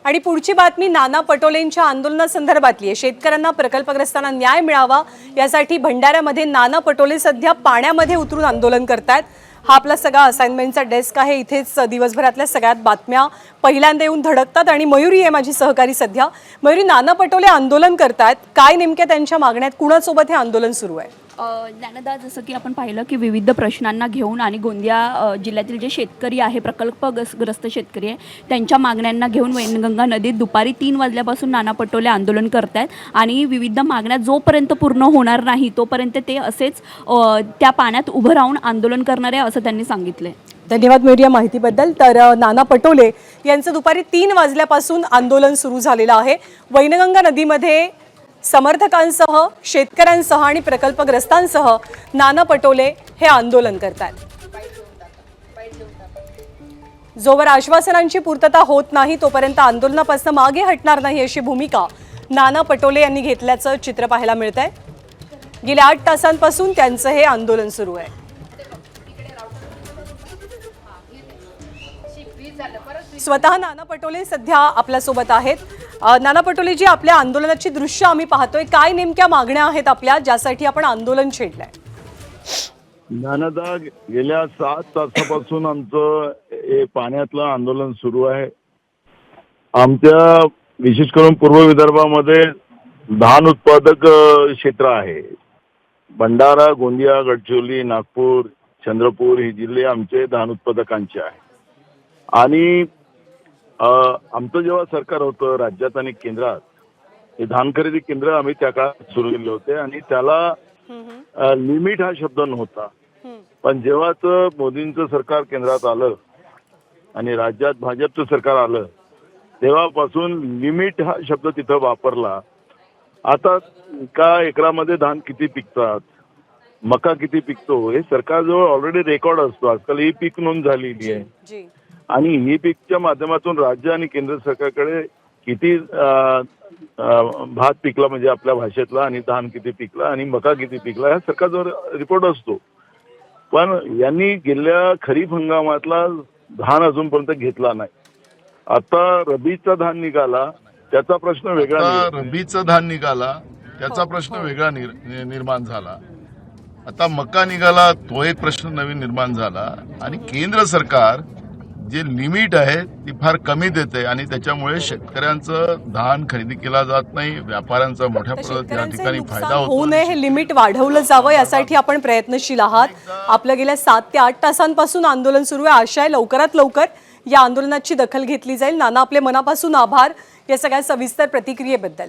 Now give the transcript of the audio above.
आणि पुढची बातमी नाना पटोलेंच्या आंदोलनासंदर्भातली आहे। शेतकऱ्यांना प्रकल्पग्रस्तांना न्याय मिळावा यासाठी भंडाऱ्यामध्ये नाना पटोले सध्या पाण्यामध्ये उतरून आंदोलन करतात। हा आपला सगळा असाइनमेंटचा डेस्क आहे। इथेच दिवसभरातल्या सगळ्यात बातम्या पहिल्यांदा येऊन धडकतात आणि मयुरी आहे माझी सहकारी सध्या। मयुरी, नाना पटोले आंदोलन करतात, काय नेमक्या त्यांच्या मागण्यात, कुणासोबत हे आंदोलन सुरू आहे? ज्ञानदा, जसं की आपण पाहिलं की विविध प्रश्नांना घेऊन आणि गोंदिया जिल्ह्यातील जे शेतकरी आहे, प्रकल्पग्रस्त शेतकरी आहे, त्यांच्या मागण्यांना घेऊन वैनगंगा नदीत दुपारी 3 वाजल्यापासून नाना पटोले आंदोलन करत आहेत आणि विविध मागण्या जोपर्यंत पूर्ण होणार नाही तोपर्यंत ते असेच त्या पाण्यात उभं राहून आंदोलन करणार आहे असं त्यांनी सांगितले। धन्यवाद मयुरी या माहितीबद्दल। तर नाना पटोले यांचं दुपारी 3 वाजल्यापासून आंदोलन सुरू झालेलं आहे। वैनगंगा नदीमध्ये समर्थकांसह, शेतकऱ्यांसह आणि प्रकल्पग्रस्तांसह नाना पटोले हे आंदोलन करतात। जोवर आश्वासनांची पूर्तता होत नाही तोपर्यंत आंदोलनापासून मागे हटणार नाही अशी भूमिका नाना पटोले यांनी घेतल्याचं चित्र पाहायला मिळतंय। गेल्या 8 तासांपासून त्यांचं हे आंदोलन सुरू आहे। स्वतः नाना पटोले सध्या आपल्या सोबत आहेत। नाना पटोले जी, आपल्या आंदोलनाची दृश्य आम्ही पाहतोय, काय नेमक्या मागण्या आहेत आपल्या ज्यासाठी आपण आंदोलन छेडलंय? ज्ञानदा, गेल्या 7 तासापासून आमचं हे पाण्यातलं आंदोलन सुरू आहे। आमच्या विशेष करून पूर्व विदर्भामध्ये धान उत्पादक क्षेत्र आहे। भंडारा, गोंदिया, गडचिरोली, नागपूर, चंद्रपूर हे जिल्हे आमचे धान उत्पादकांचे आहे। आणि आमचं जेव्हा सरकार होतं राज्यात आणि केंद्रात, हे धान खरेदी केंद्र आम्ही त्या काळात सुरू केले होते आणि त्याला लिमिट हा शब्द नव्हता। पण जेव्हाच मोदींचं सरकार केंद्रात आलं आणि राज्यात भाजपचं सरकार आलं तेव्हापासून लिमिट हा शब्द तिथं वापरला। आता एका एकरामध्ये धान किती पिकतात, मका किती पिकतो हे सरकारजवळ ऑलरेडी रेकॉर्ड असतो। आजकाल ही पीक नोंद झालेली आहे आणि ही पीकच्या माध्यमातून राज्य आणि केंद्र सरकारकडे किती भात पिकला म्हणजे आपल्या भाषेतला, आणि धान किती पिकला आणि मका किती पिकला ह्या सरकारजवळ रिपोर्ट असतो। पण यांनी गेल्या खरीप हंगामातला धान अजूनपर्यंत घेतला नाही। आता रबीचा धान निघाला त्याचा प्रश्न वेगळा, रबीचं धान निघाला त्याचा प्रश्न वेगळा निर्माण झाला। आता मका निघाला तो एक प्रश्न नवीन निर्माण झाला आणि केंद्र सरकार जे लिमिट आहे ती फार कमी देते आणि त्याच्यामुळे शेतकऱ्यांचं धान खरेदी केला जात नाही, व्यापाऱ्यांचा मोठ्या प्रमाणात या ठिकाणी फायदा होऊ नये हे लिमिट वाढवलं जावं यासाठी आपण प्रयत्नशील आहात। आपल्या गेल्या 7 ते 8 तासांपासून आंदोलन सुरू आहे। आशा आहे लवकरात लवकर या आंदोलनाची दखल घेतली जाईल। नाना, आपले मनापासून आभार या सगळ्या सविस्तर प्रतिक्रियेबद्दल।